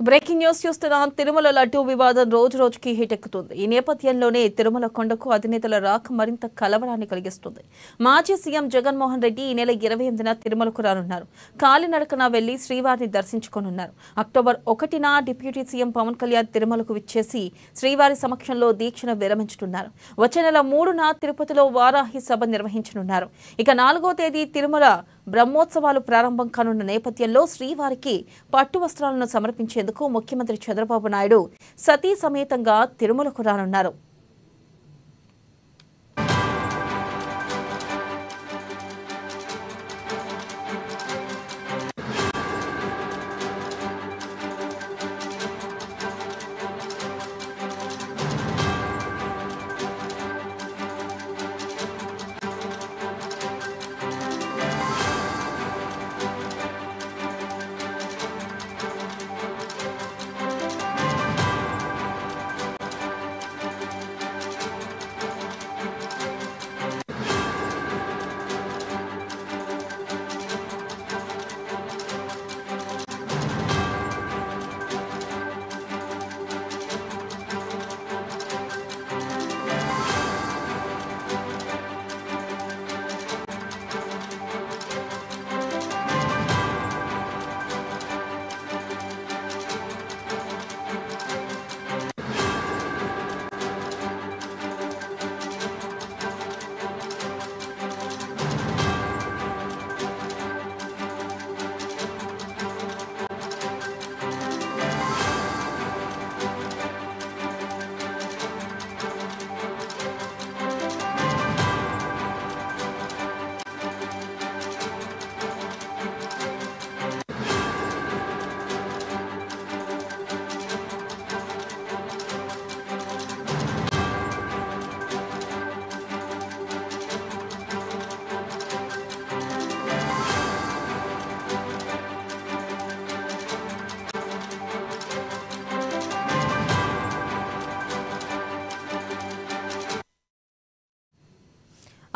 Breaking news చూస్తున్నాం. తిరుమల లడ్డూ వివాదం రోజు రోజుకి హిట్ ఎక్కుతుంది. ఈ నేపథ్యంలోనే తిరుమల కొండకు అధినేతల రాక మరింత కలవరాన్ని కలిగిస్తుంది. మాజీ సీఎం జగన్మోహన్ రెడ్డి ఈ నెల 28న తిరుమలకు రానున్నారు. కాలినడకన వెళ్లి శ్రీవారిని దర్శించుకోనున్నారు. అక్టోబర్ 1న డిప్యూటీ సీఎం పవన్ కళ్యాణ్ తిరుమలకు విచ్చేసి శ్రీవారి సమక్షంలో దీక్షను విరమించనున్నారు. వచ్చే నెల 3న తిరుపతిలో వారాహి సభ నిర్వహించనున్నారు. ఇక 4వ తేదీ తిరుమల బ్రహ్మోత్సవాలు ప్రారంభం కానున్న నేపథ్యంలో శ్రీవారికి పట్టు వస్త్రాలను సమర్పించేందుకు ముఖ్యమంత్రి చంద్రబాబు నాయుడు సతీ సమేతంగా తిరుమలకు రానున్నారు.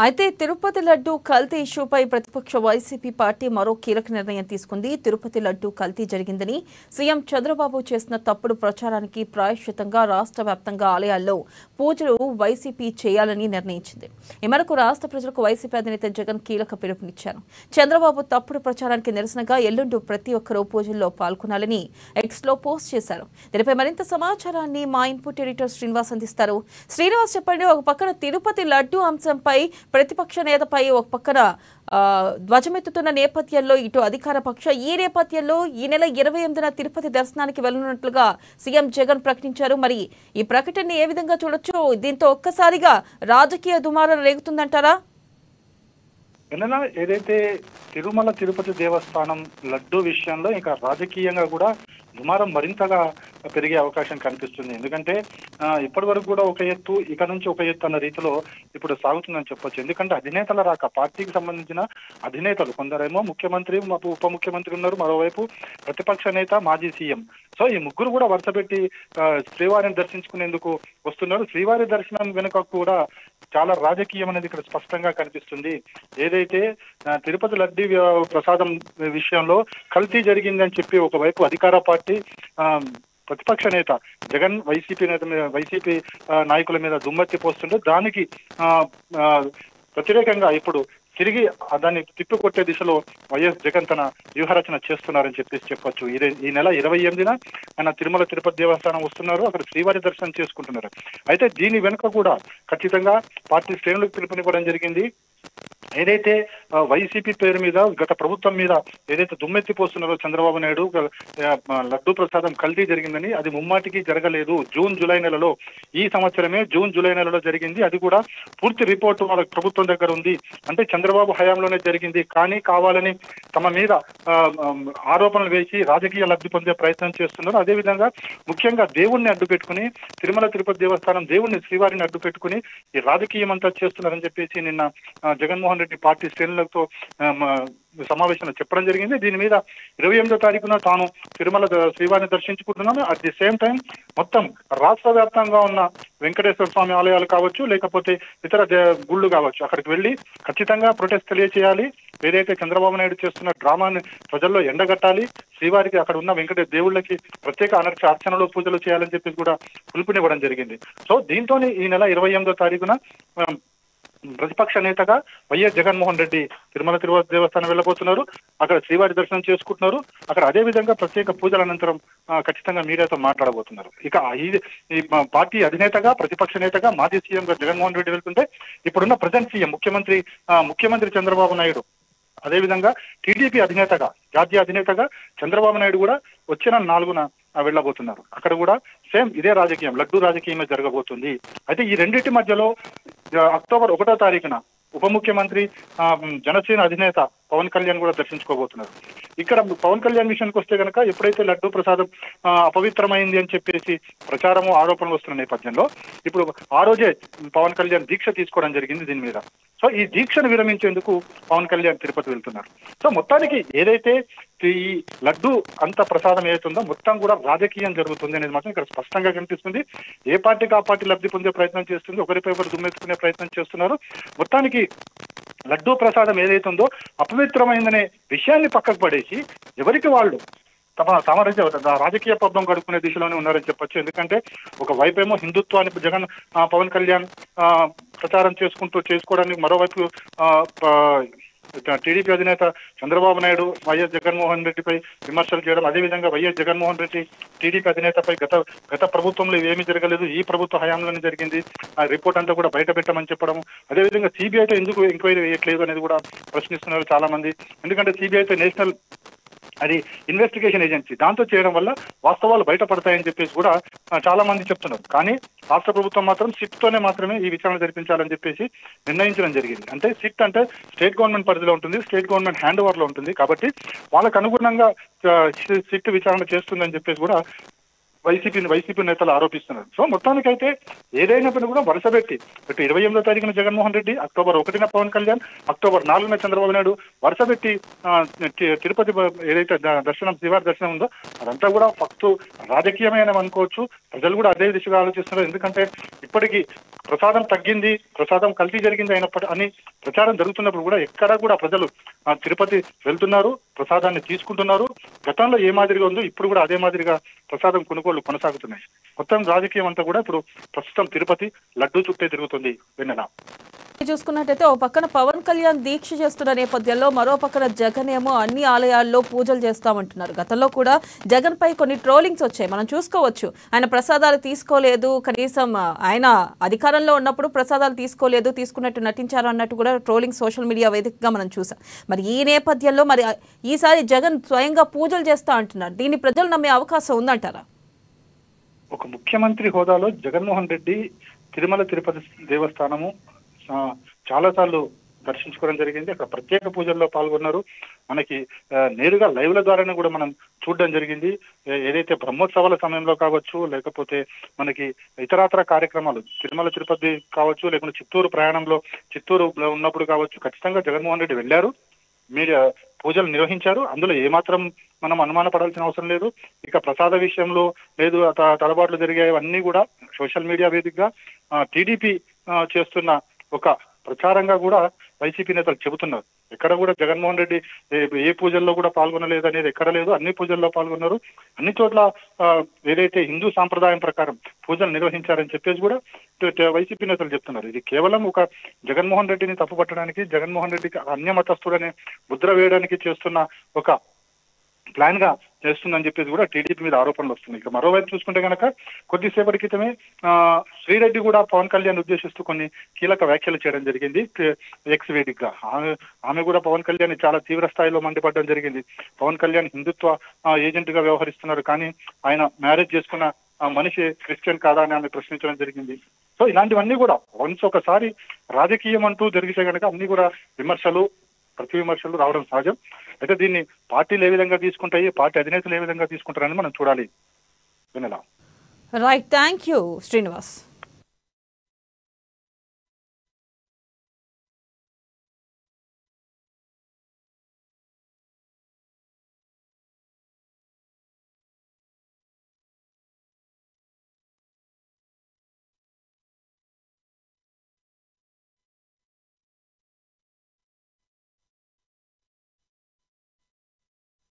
అయితే తిరుపతి లడ్డూ కల్తీ ఇష్యూపై ప్రతిపక్ష వైసీపీ పార్టీ మరో కీలక నిర్ణయం తీసుకుంది. తిరుపతి లడ్డూ కల్తీ జరిగిందని సీఎం చంద్రబాబు చేసిన తప్పుడు ప్రచారానికి ప్రాయశ్చితంగా రాష్ట్ర వ్యాప్తంగా ఆలయాల్లో పూజలు వైసీపీ చేయాలని నిర్ణయించింది. ఈ మేరకు రాష్ట్ర ప్రజలకు వైసీపీ అధినేత జగన్ కీలక పిలుపునిచ్చారు. చంద్రబాబు తప్పుడు ప్రచారానికి నిరసనగా ఎల్లుండి ప్రతి ఒక్కరూ పూజల్లో పాల్గొనాలని ఎక్స్లో పోస్ట్ చేశారు. దీనిపై మరింత సమాచారాన్ని మా ఇన్పుట్ ఎడిటర్ శ్రీనివాస్ అందిస్తారు. శ్రీనివాస్, చెప్పండి. ఒక పక్కన తిరుపతి లడ్డూ అంశంపై ప్రతిపక్ష నేతపై ఒక పక్కన ధ్వజమెత్తుతున్న నేపథ్యంలో ఇటు అధికార పక్ష ఈ నేపథ్యంలో ఈ నెల 28న తిరుపతి దర్శనానికి వెళ్లనున్నట్లుగా సీఎం జగన్ ప్రకటించారు. మరి ఈ ప్రకటనని ఏ విధంగా చూడొచ్చు? దీంతో ఒక్కసారిగా రాజకీయ దుమారం రేగుతుందంటారా? ఏదైతే తిరుమల తిరుపతి దేవస్థానం లడ్డూ విషయంలో ఇంకా రాజకీయంగా కూడా దుమారం మరింతగా పెరిగే అవకాశం కనిపిస్తుంది. ఎందుకంటే ఇప్పటి వరకు కూడా ఒక ఎత్తు, ఇక నుంచి ఒక ఎత్తు అన్న రీతిలో ఇప్పుడు సాగుతుందని చెప్పొచ్చు. ఎందుకంటే అధినేతల రాక, పార్టీకి సంబంధించిన అధినేతలు కొందరేమో ముఖ్యమంత్రి, ఉప ముఖ్యమంత్రి ఉన్నారు, మరోవైపు ప్రతిపక్ష నేత, మాజీ సీఎం. సో ఈ ముగ్గురు కూడా వరుసపెట్టి శ్రీవారిని దర్శించుకునేందుకు వస్తున్నారు. శ్రీవారి దర్శనం వెనుక కూడా చాలా రాజకీయం అనేది ఇక్కడ స్పష్టంగా కనిపిస్తుంది. ఏదైతే తిరుపతి లడ్డూ ప్రసాదం విషయంలో కల్తీ జరిగిందని చెప్పి ఒకవైపు అధికార పార్టీ, ప్రతిపక్ష నేత జగన్ వైసీపీ నాయకుల మీద దుమ్మెత్తి పోస్తుంటే దానికి వ్యతిరేకంగా ఇప్పుడు తిరిగి దాన్ని తిప్పికొట్టే దిశలో వైఎస్ జగన్ తన వ్యూహరచన చేస్తున్నారని చెప్పొచ్చు. ఈ నెల 28న ఆయన తిరుమల తిరుపతి దేవస్థానం వస్తున్నారు. అక్కడ శ్రీవారి దర్శనం చేసుకుంటున్నారు. అయితే దీని వెనుక కూడా ఖచ్చితంగా పార్టీ శ్రేణులకు పిలుపునివ్వడం జరిగింది. ఏదైతే వైసీపీ పేరు మీద, గత ప్రభుత్వం మీద ఏదైతే దుమ్మెత్తిపోస్తున్నారో చంద్రబాబు నాయుడు, లడ్డూ ప్రసాదం కల్తీ జరిగిందని, అది ముమ్మాటికి జరగలేదు. జూలై నెలలో, ఈ సంవత్సరమే జూలై నెలలో జరిగింది. అది కూడా పూర్తి రిపోర్టు వాళ్ళ ప్రభుత్వం దగ్గర ఉంది. అంటే చంద్రబాబు హయాంలోనే జరిగింది. కానీ కావాలని తమ మీద ఆరోపణలు వేసి రాజకీయ లబ్ధి పొందే ప్రయత్నం చేస్తున్నారు. అదేవిధంగా ముఖ్యంగా దేవుణ్ణి అడ్డు పెట్టుకుని, తిరుమల తిరుపతి దేవస్థానం దేవుణ్ణి, శ్రీవారిని అడ్డు పెట్టుకుని ఈ రాజకీయం అంతా చేస్తున్నారని చెప్పేసి నిన్న జగన్మోహన్ రెడ్డి పార్టీ శ్రేణులతో సమావేశంలో చెప్పడం జరిగింది. దీని మీద 28వ తారీఖున తాను తిరుమల శ్రీవారిని దర్శించుకుంటున్నాను. అట్ ది సేమ్ టైం మొత్తం రాష్ట్ర వ్యాప్తంగా ఉన్న వెంకటేశ్వర స్వామి ఆలయాలు కావచ్చు, లేకపోతే ఇతర గుళ్ళు కావచ్చు, అక్కడికి వెళ్ళి ఖచ్చితంగా ప్రొటెస్ట్ తెలియచేయాలి. ఏదైతే చంద్రబాబు నాయుడు చేస్తున్న డ్రామాని ప్రజల్లో ఎండగట్టాలి. శ్రీవారికి అక్కడ ఉన్న వెంకట దేవుళ్ళకి ప్రత్యేక అర్చనలో పూజలు చేయాలని చెప్పేసి కూడా పిలుపునివ్వడం జరిగింది. సో దీంతో ఈ నెల 28వ తారీఖున ప్రతిపక్ష నేతగా వైఎస్ జగన్మోహన్ రెడ్డి తిరుపతి దేవస్థానం వెళ్ళబోతున్నారు. అక్కడ శ్రీవారి దర్శనం చేసుకుంటున్నారు. అక్కడ అదే విధంగా ప్రత్యేక పూజల అనంతరం ఖచ్చితంగా మీడియాతో మాట్లాడబోతున్నారు. ఇక ఈ పార్టీ అధినేతగా ప్రతిపక్ష నేతగా మాజీ సీఎం జగన్మోహన్ రెడ్డి వెళ్తుంటే ఇప్పుడున్న ప్రజెంట్ సీఎం ముఖ్యమంత్రి చంద్రబాబు నాయుడు, అదేవిధంగా టీడీపీ అధినేతగా జాతీయ అధినేతగా చంద్రబాబు నాయుడు కూడా వచ్చిన 4న వెళ్ళబోతున్నారు. అక్కడ కూడా సేమ్ ఇదే రాజకీయం, లడ్డూ రాజకీయమే జరగబోతుంది. అయితే ఈ రెండింటి మధ్యలో అక్టోబర్ 1వ తారీఖున ఉప ముఖ్యమంత్రి జనసేన అధినేత పవన్ కళ్యాణ్ కూడా దర్శించుకోబోతున్నారు. ఇక్కడ పవన్ కళ్యాణ్ విషయానికి వస్తే కనుక ఎప్పుడైతే లడ్డూ ప్రసాదం అపవిత్రమైంది అని చెప్పేసి ప్రచారము ఆరోపణలు వస్తున్న నేపథ్యంలో ఇప్పుడు ఆ రోజే పవన్ కళ్యాణ్ దీక్ష తీసుకోవడం జరిగింది దీని మీద. సో ఈ దీక్షను విరమించేందుకు పవన్ కళ్యాణ్ తిరుపతి వెళ్తున్నారు. సో మొత్తానికి ఏదైతే ఈ లడ్డు అంత ప్రసాదం ఏదైతుందో మొత్తం కూడా రాజకీయం జరుగుతుంది అనేది మాత్రం ఇక్కడ స్పష్టంగా కనిపిస్తుంది. ఏ పార్టీకి ఆ పార్టీ లబ్ధి పొందే ప్రయత్నం చేస్తుంది, ఒకరిపై ఒకరు దుమ్మెత్తుకునే ప్రయత్నం చేస్తున్నారు. మొత్తానికి లడ్డూ ప్రసాదం ఏదైతుందో అపవిత్రమైందనే విషయాన్ని పక్కకు పడేసి ఎవరికి వాళ్ళు తమ రాజకీయ పబ్బం గడుపుకునే దిశలోనే ఉన్నారని చెప్పొచ్చు. ఎందుకంటే ఒక వైపేమో హిందుత్వాన్ని పవన్ కళ్యాణ్ ప్రచారం చేసుకోవడానికి, మరోవైపు టీడీపీ అధినేత చంద్రబాబు నాయుడు వైఎస్ జగన్మోహన్ రెడ్డిపై విమర్శలు చేయడం, అదేవిధంగా వైఎస్ జగన్మోహన్ రెడ్డి టీడీపీ అధినేతపై గత ప్రభుత్వంలో ఏమీ జరగలేదు, ఈ ప్రభుత్వ హయాంలోనే జరిగింది, ఆ రిపోర్ట్ అంతా కూడా బయట పెట్టమని చెప్పడం, అదేవిధంగా సిబిఐతో ఎందుకు ఎంక్వైరీ వేయట్లేదు అనేది కూడా ప్రశ్నిస్తున్నారు చాలా మంది. ఎందుకంటే సిబిఐతో నేషనల్ ఇన్వెస్టిగేషన్ ఏజెన్సీ, దాంతో చేయడం వల్ల వాస్తవాలు బయటపడతాయని చెప్పేసి కూడా చాలా మంది చెప్తున్నారు. కానీ రాష్ట్ర ప్రభుత్వం మాత్రం సిట్ తోనే మాత్రమే ఈ విచారణ జరిపించాలని చెప్పేసి నిర్ణయించడం జరిగింది. అంటే సిట్ అంటే స్టేట్ గవర్నమెంట్ పరిధిలో ఉంటుంది, స్టేట్ గవర్నమెంట్ హ్యాండ్ ఓవర్ లో ఉంటుంది. కాబట్టి వాళ్ళకు అనుగుణంగా సిట్ విచారణ చేస్తుందని చెప్పేసి కూడా వైసీపీ నేతలు ఆరోపిస్తున్నారు. సో మొత్తానికైతే ఏదైనప్పుడు కూడా వరుసపెట్టి ఇటు 28వ తారీఖున జగన్మోహన్ రెడ్డి, అక్టోబర్ 1న పవన్ కళ్యాణ్, అక్టోబర్ 4న చంద్రబాబు నాయుడు వరుసపెట్టి తిరుపతి ఏదైతే శ్రీవారి దర్శనం ఉందో అదంతా కూడా ఫక్తు రాజకీయమైన అనుకోవచ్చు. ప్రజలు కూడా అదే దిశగా ఆలోచిస్తున్నారు. ఎందుకంటే ఇప్పటికీ ప్రసాదం తగ్గింది, ప్రసాదం కల్తీ జరిగింది అని ప్రచారం జరుగుతున్నప్పుడు కూడా ఎక్కడా కూడా ప్రజలు తిరుపతి వెళ్తున్నారు, ప్రసాదాన్ని తీసుకుంటున్నారు. గతంలో ఏ మాదిరిగా ఉందో ఇప్పుడు కూడా అదే మాదిరిగా ప్రసాదం కొనుగోలు కొనసాగుతున్నాయి. మొత్తం రాజకీయం అంతా కూడా ఇప్పుడు ప్రస్తుతం తిరుపతి లడ్డూ చుట్టే తిరుగుతుంది. వెన్నెల చూసుకున్నట్టయితే ఓ పక్కన పవన్ కళ్యాణ్ దీక్ష చేస్తున్న నేపథ్యంలో మరో పక్కన జగన్ ఏమో అన్ని ఆలయాల్లో పూజలు చేస్తామంటున్నారు. గతంలో కూడా జగన్ పై కొన్ని ట్రోలింగ్స్ వచ్చాయి, మనం చూసుకోవచ్చు. ఆయన ప్రసాదాలు తీసుకోలేదు, కనీసం ఆయన అధికారంలో ఉన్నప్పుడు ప్రసాదాలు తీసుకోలేదు, తీసుకున్నట్టు నటించారు అన్నట్టు కూడా ట్రోలింగ్ సోషల్ మీడియా వేదికగా మనం చూసాం. మరి ఈ నేపథ్యంలో మరి ఈసారి జగన్ స్వయంగా పూజలు చేస్తా అంటున్నారు. దీన్ని ప్రజలు నమ్మే అవకాశం ఉందంటారా? ఒక ముఖ్యమంత్రి హోదాలో జగన్మోహన్ రెడ్డి తిరుపతి దేవస్థానము చాలా సార్లు దర్శించుకోవడం జరిగింది. అక్కడ ప్రత్యేక పూజల్లో పాల్గొన్నారు. మనకి నేరుగా లైవ్ల ద్వారానే కూడా మనం చూడడం జరిగింది. ఏదైతే బ్రహ్మోత్సవాల సమయంలో కావచ్చు, లేకపోతే మనకి ఇతరాతర కార్యక్రమాలు తిరుపతి కావచ్చు, లేకుంటే చిత్తూరు ఉన్నప్పుడు కావచ్చు, ఖచ్చితంగా జగన్మోహన్ రెడ్డి వెళ్ళారు, మీరు పూజలు నిర్వహించారు. అందులో ఏమాత్రం మనం అనుమానపడాల్సిన అవసరం లేదు. ఇక ప్రసాద విషయంలో లేదు, తడబాట్లు జరిగాయన్నీ కూడా సోషల్ మీడియా వేదికగా టీడీపీ చేస్తున్న ఒక ప్రచారంగా కూడా వైసీపీ నేతలు చెబుతున్నారు. ఎక్కడ కూడా జగన్మోహన్ రెడ్డి ఏ పూజల్లో కూడా పాల్గొనలేదు అనేది ఎక్కడ లేదు, అన్ని పూజల్లో పాల్గొన్నారు. అన్ని చోట్ల ఏదైతే హిందూ సాంప్రదాయం ప్రకారం పూజలు నిర్వహించారని చెప్పేసి కూడా వైసీపీ నేతలు చెప్తున్నారు. ఇది కేవలం ఒక జగన్మోహన్ రెడ్డిని తప్పుపట్టడానికి, జగన్మోహన్ రెడ్డికి అన్యమతస్తుడనే ముద్ర వేయడానికి చేస్తున్న ఒక ప్లాన్ గా చేస్తుందని చెప్పేసి కూడా టీడీపీ మీద ఆరోపణలు వస్తున్నాయి. ఇక మరోవైపు చూసుకుంటే కనుక కొద్దిసేపటి క్రితమే శ్రీరెడ్డి కూడా పవన్ కళ్యాణ్ ఉద్దేశిస్తూ కొన్ని కీలక వ్యాఖ్యలు చేయడం జరిగింది. ఎక్స్ వేదికగా ఆమె కూడా పవన్ కళ్యాణ్ చాలా తీవ్ర స్థాయిలో మండిపడడం జరిగింది. పవన్ కళ్యాణ్ హిందుత్వ ఏజెంట్ గా వ్యవహరిస్తున్నారు, కానీ ఆయన మ్యారేజ్ చేసుకున్న మనిషి క్రిస్టియన్ కాదా అని ఆమె ప్రశ్నించడం జరిగింది. సో ఇలాంటివన్నీ కూడా వన్స్ ఒకసారి రాజకీయం అంటూ జరిగితే కనుక అన్ని కూడా ప్రతి విమర్శలు రావడం సహజం. అయితే దీన్ని పార్టీలు ఏ విధంగా తీసుకుంటాయి, పార్టీ అధినేతలు ఏ విధంగా తీసుకుంటారని మనం చూడాలి. వినలా. Right, thank you Srinivas.